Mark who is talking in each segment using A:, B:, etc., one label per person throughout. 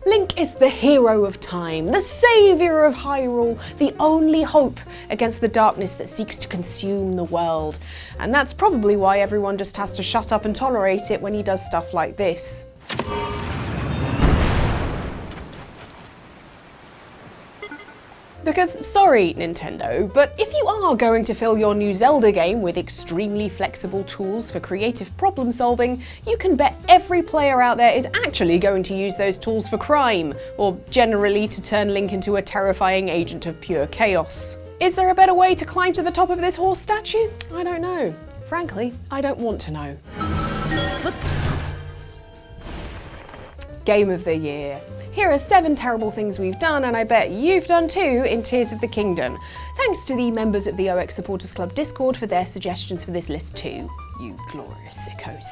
A: Link is the hero of time, the saviour of Hyrule, the only hope against the darkness that seeks to consume the world. And that's probably why everyone just has to shut up and tolerate it when he does stuff like this. Because, sorry Nintendo, but if you are going to fill your new Zelda game with extremely flexible tools for creative problem solving, you can bet every player out there is actually going to use those tools for crime, or generally to turn Link into a terrifying agent of pure chaos. Is there a better way to climb to the top of this horse statue? I don't know. Frankly, I don't want to know. Game of the Year. Here are 7 terrible things we've done, and I bet you've done too in Tears of the Kingdom. Thanks to the members of the OX Supporters Club Discord for their suggestions for this list too, you glorious sickos.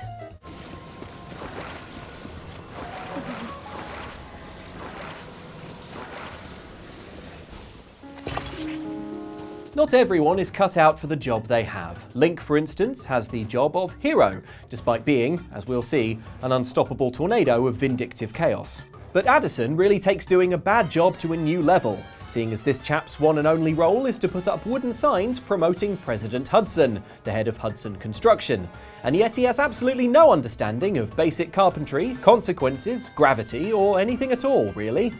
B: Not everyone is cut out for the job they have. Link, for instance, has the job of hero, despite being, as we'll see, an unstoppable tornado of vindictive chaos. But Addison really takes doing a bad job to a new level, seeing as this chap's one and only role is to put up wooden signs promoting President Hudson, the head of Hudson Construction. And yet he has absolutely no understanding of basic carpentry, consequences, gravity, or anything at all, really.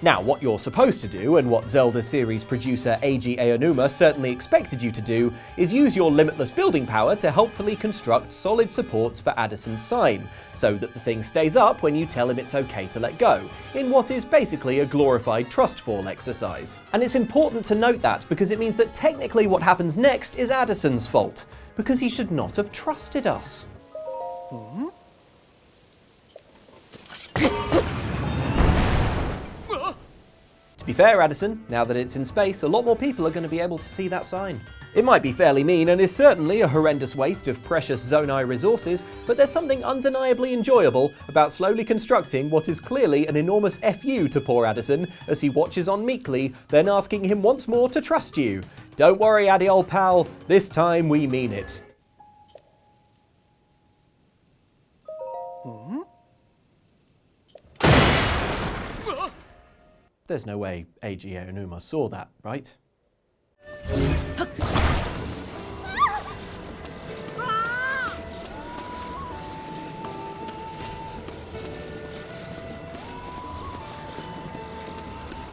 B: Now, what you're supposed to do, and what Zelda series producer Eiji Aonuma certainly expected you to do, is use your limitless building power to helpfully construct solid supports for Addison's sign, so that the thing stays up when you tell him it's okay to let go, in what is basically a glorified trust fall exercise. And it's important to note that because it means that technically what happens next is Addison's fault, because he should not have trusted us. To be fair, Addison, now that it's in space, a lot more people are going to be able to see that sign. It might be fairly mean and is certainly a horrendous waste of precious Zonai resources, but there's something undeniably enjoyable about slowly constructing what is clearly an enormous FU to poor Addison as he watches on meekly, then asking him once more to trust you. Don't worry, Addy old pal, this time we mean it. There's no way Eiji Aonuma saw that, right?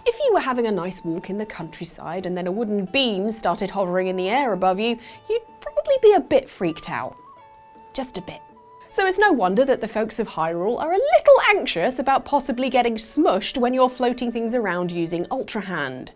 A: If you were having a nice walk in the countryside and then a wooden beam started hovering in the air above you, you'd probably be a bit freaked out. Just a bit. So it's no wonder that the folks of Hyrule are a little anxious about possibly getting smushed when you're floating things around using Ultra Hand.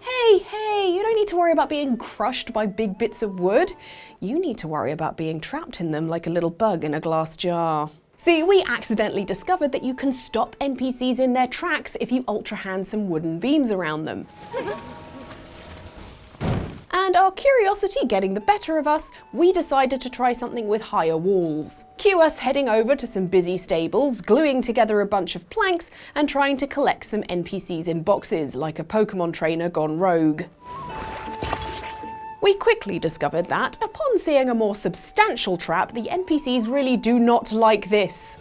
A: Hey, you don't need to worry about being crushed by big bits of wood. You need to worry about being trapped in them like a little bug in a glass jar. See, we accidentally discovered that you can stop NPCs in their tracks if you Ultra Hand some wooden beams around them. And our curiosity getting the better of us, we decided to try something with higher walls. Cue us heading over to some busy stables, gluing together a bunch of planks and trying to collect some NPCs in boxes, like a Pokemon trainer gone rogue. We quickly discovered that, upon seeing a more substantial trap, the NPCs really do not like this.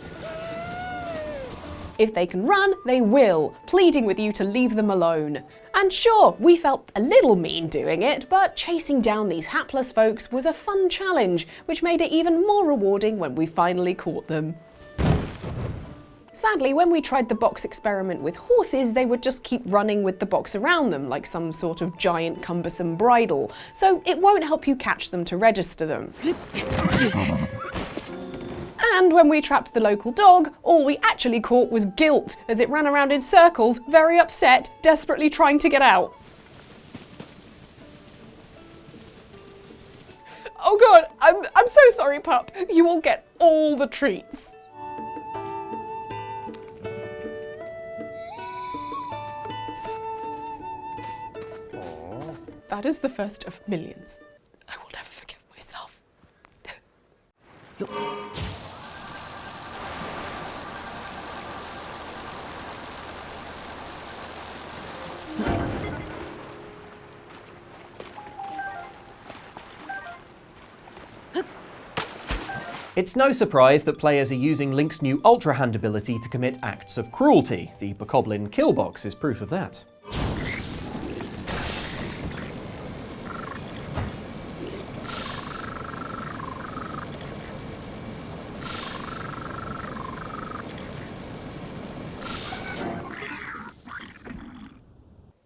A: If they can run, they will, pleading with you to leave them alone. And sure, we felt a little mean doing it, but chasing down these hapless folks was a fun challenge, which made it even more rewarding when we finally caught them. Sadly, when we tried the box experiment with horses, they would just keep running with the box around them like some sort of giant cumbersome bridle, so it won't help you catch them to register them. And when we trapped the local dog, all we actually caught was guilt, as it ran around in circles, very upset, desperately trying to get out. Oh god, I'm so sorry, pup. You will get all the treats. That is the first of millions. I will never forgive myself.
B: It's no surprise that players are using Link's new Ultra Hand ability to commit acts of cruelty. The Bokoblin kill box is proof of that.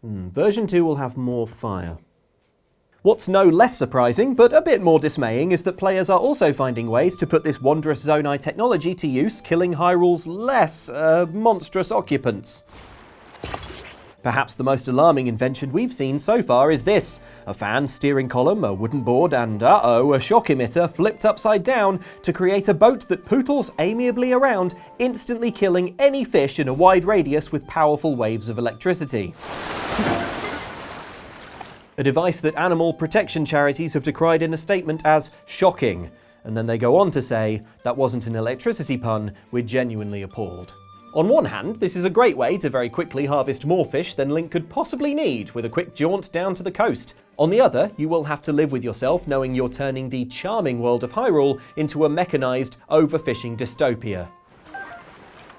B: Version 2 will have more fire. What's no less surprising, but a bit more dismaying, is that players are also finding ways to put this wondrous Zonai technology to use, killing Hyrule's less, monstrous occupants. Perhaps the most alarming invention we've seen so far is this: a fan, steering column, a wooden board, and a shock emitter flipped upside down to create a boat that pootles amiably around, instantly killing any fish in a wide radius with powerful waves of electricity. A device that animal protection charities have decried in a statement as shocking, and then they go on to say, "That wasn't an electricity pun, we're genuinely appalled." On one hand, this is a great way to very quickly harvest more fish than Link could possibly need with a quick jaunt down to the coast. On the other, you will have to live with yourself knowing you're turning the charming world of Hyrule into a mechanized, overfishing dystopia.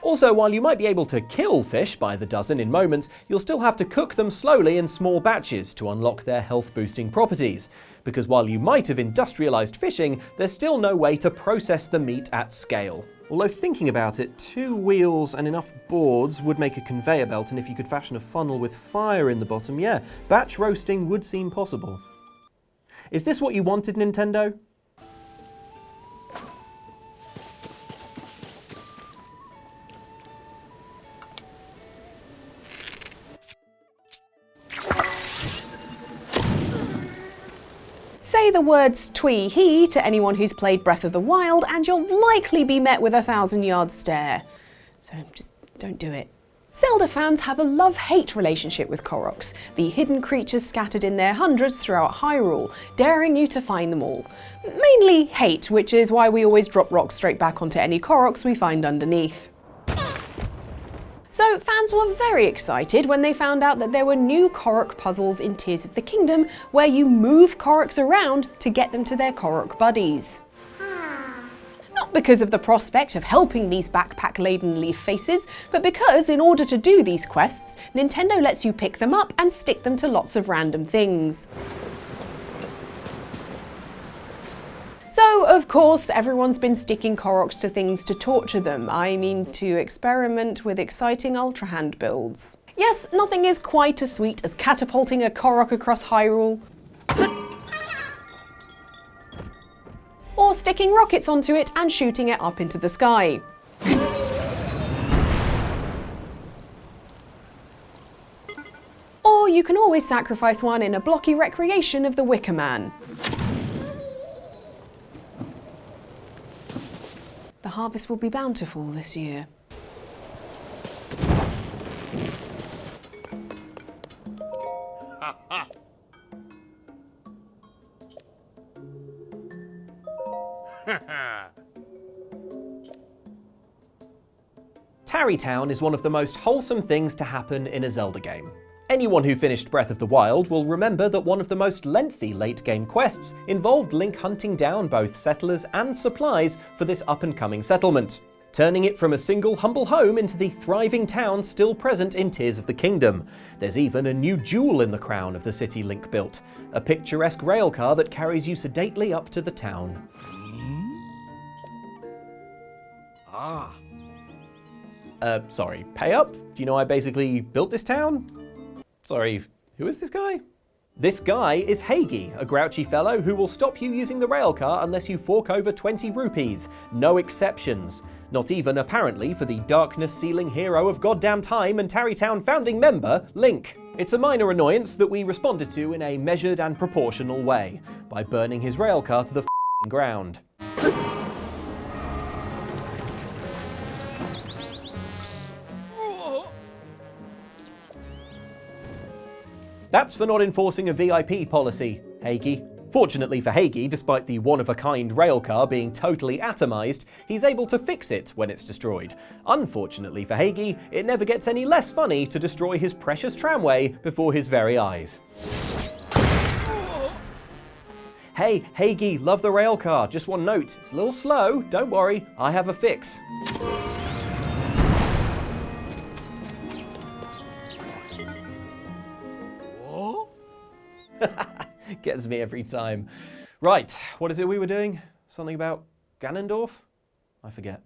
B: Also, while you might be able to kill fish by the dozen in moments, you'll still have to cook them slowly in small batches to unlock their health-boosting properties. Because while you might have industrialized fishing, there's still no way to process the meat at scale. Although thinking about it, 2 wheels and enough boards would make a conveyor belt, and if you could fashion a funnel with fire in the bottom, yeah, batch roasting would seem possible. Is this what you wanted, Nintendo?
A: Say the words "twee hee" to anyone who's played Breath of the Wild and you'll likely be met with a 1,000-yard stare. So just don't do it. Zelda fans have a love-hate relationship with Koroks, the hidden creatures scattered in their hundreds throughout Hyrule, daring you to find them all. Mainly hate, which is why we always drop rocks straight back onto any Koroks we find underneath. So fans were very excited when they found out that there were new Korok puzzles in Tears of the Kingdom where you move Koroks around to get them to their Korok buddies. Not because of the prospect of helping these backpack-laden leaf faces, but because in order to do these quests, Nintendo lets you pick them up and stick them to lots of random things. So, of course, everyone's been sticking Koroks to things to torture them. I mean, to experiment with exciting Ultra Hand builds. Yes, nothing is quite as sweet as catapulting a Korok across Hyrule. Or sticking rockets onto it and shooting it up into the sky. Or you can always sacrifice one in a blocky recreation of the Wicker Man. The harvest will be bountiful this year.
B: Tarrey Town is one of the most wholesome things to happen in a Zelda game. Anyone who finished Breath of the Wild will remember that one of the most lengthy late-game quests involved Link hunting down both settlers and supplies for this up-and-coming settlement, turning it from a single humble home into the thriving town still present in Tears of the Kingdom. There's even a new jewel in the crown of the city Link built, a picturesque railcar that carries you sedately up to the town. Sorry, pay up? Do you know I basically built this town? Sorry, who is this guy? This guy is Hagi, a grouchy fellow who will stop you using the railcar unless you fork over 20 rupees. No exceptions. Not even, apparently, for the darkness-sealing hero of goddamn time and Tarrey Town founding member, Link. It's a minor annoyance that we responded to in a measured and proportional way, by burning his railcar to the ground. That's for not enforcing a VIP policy, Hagi. Fortunately for Hagi, despite the one-of-a-kind railcar being totally atomized, he's able to fix it when it's destroyed. Unfortunately for Hagi, it never gets any less funny to destroy his precious tramway before his very eyes. Hey, Hagee, love the rail car. Just one note, it's a little slow. Don't worry, I have a fix. Gets me every time. Right, what is it we were doing? Something about Ganondorf? I forget.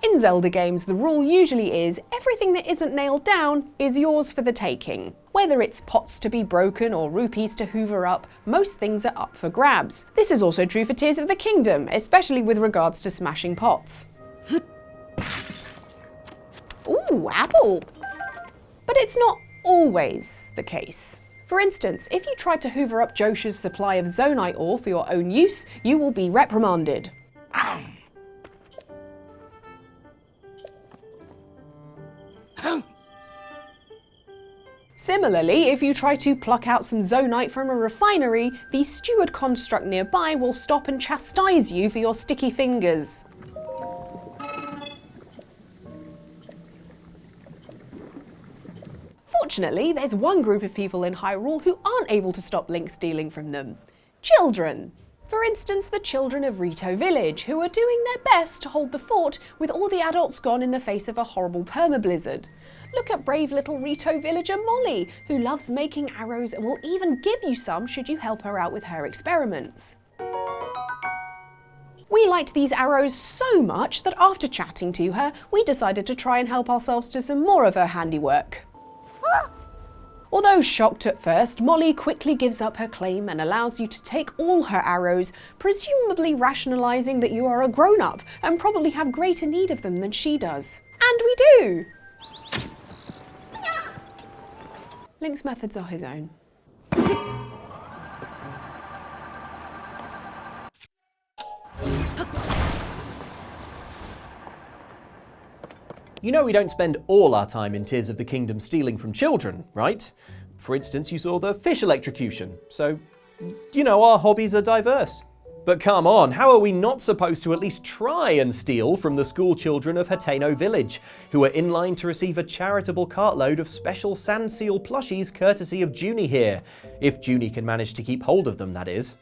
A: In Zelda games, the rule usually is everything that isn't nailed down is yours for the taking. Whether it's pots to be broken or rupees to hoover up, most things are up for grabs. This is also true for Tears of the Kingdom, especially with regards to smashing pots. Ooh, apple! But it's not always the case. For instance, if you try to hoover up Josha's supply of Zonite ore for your own use, you will be reprimanded. Similarly, if you try to pluck out some Zonite from a refinery, the steward construct nearby will stop and chastise you for your sticky fingers. Fortunately, there's one group of people in Hyrule who aren't able to stop Link stealing from them. Children. For instance, the children of Rito Village, who are doing their best to hold the fort with all the adults gone in the face of a horrible permablizzard. Look at brave little Rito villager Molly, who loves making arrows and will even give you some should you help her out with her experiments. We liked these arrows so much that after chatting to her, we decided to try and help ourselves to some more of her handiwork. Although shocked at first, Molly quickly gives up her claim and allows you to take all her arrows, presumably rationalising that you are a grown-up and probably have greater need of them than she does. And we do! Link's methods are his own.
B: You know we don't spend all our time in Tears of the Kingdom stealing from children, right? For instance, you saw the fish electrocution, so, you know, our hobbies are diverse. But come on, how are we not supposed to at least try and steal from the school children of Hateno Village, who are in line to receive a charitable cartload of special sand seal plushies courtesy of Junie here? If Junie can manage to keep hold of them, that is.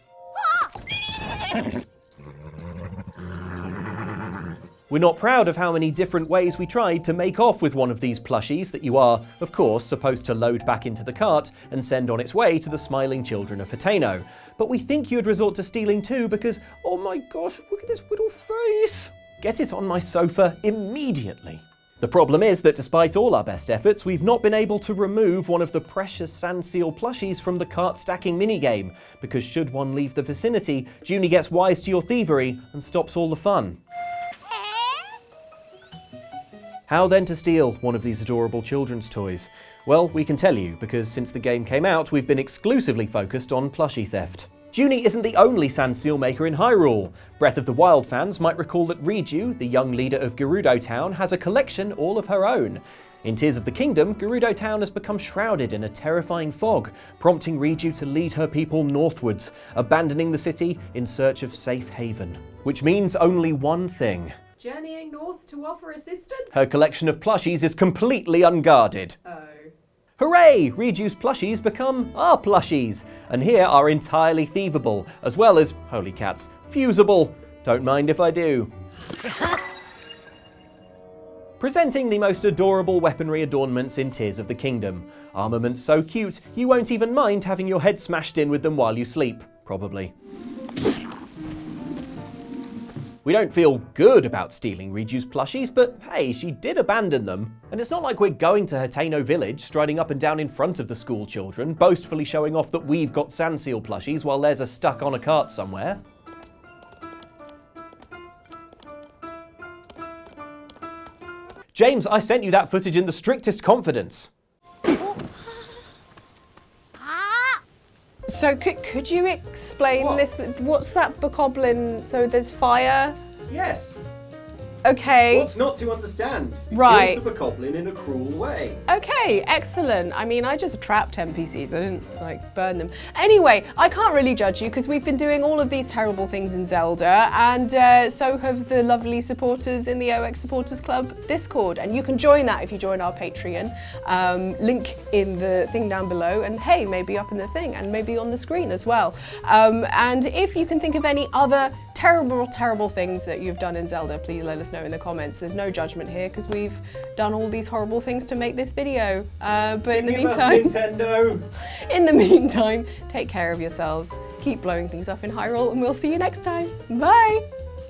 B: We're not proud of how many different ways we tried to make off with one of these plushies that you are, of course, supposed to load back into the cart and send on its way to the smiling children of Hateno. But we think you'd resort to stealing too because, oh my gosh, look at this little face! Get it on my sofa immediately. The problem is that despite all our best efforts, we've not been able to remove one of the precious sand seal plushies from the cart stacking minigame, because should one leave the vicinity, Junie gets wise to your thievery and stops all the fun. How then to steal one of these adorable children's toys? Well, we can tell you, because since the game came out, we've been exclusively focused on plushie theft. Junie isn't the only sand seal maker in Hyrule. Breath of the Wild fans might recall that Riju, the young leader of Gerudo Town, has a collection all of her own. In Tears of the Kingdom, Gerudo Town has become shrouded in a terrifying fog, prompting Riju to lead her people northwards, abandoning the city in search of safe haven. Which means only one thing.
A: Journeying north to offer assistance?
B: Her collection of plushies is completely unguarded.
A: Oh.
B: Hooray! Riju's plushies become our plushies, and here are entirely thievable, as well as, holy cats, fusible. Don't mind if I do. Presenting the most adorable weaponry adornments in Tears of the Kingdom. Armaments so cute, you won't even mind having your head smashed in with them while you sleep, probably. We don't feel good about stealing Riju's plushies, but hey, she did abandon them. And it's not like we're going to Hateno Village, striding up and down in front of the school children, boastfully showing off that we've got sand seal plushies while theirs are stuck on a cart somewhere. James, I sent you that footage in the strictest confidence.
A: So could you explain this? What's that bokoblin? So there's fire?
B: Yes.
A: Okay.
B: What's not to understand? He
A: Right.
B: kills the bokoblin in a cruel way.
A: Okay, excellent. I mean, I just trapped NPCs. I didn't, like, burn them. Anyway, I can't really judge you because we've been doing all of these terrible things in Zelda, and so have the lovely supporters in the OX Supporters Club Discord. And you can join that if you join our Patreon. Link in the thing down below, and hey, maybe up in the thing, and maybe on the screen as well. And if you can think of any other terrible things that you've done in Zelda, please let us know in the comments. There's no judgment here because we've done all these horrible things to make this video. But in the meantime,
B: Nintendo.
A: in the meantime, take care of yourselves, keep blowing things up in Hyrule, and we'll see you next time. Bye!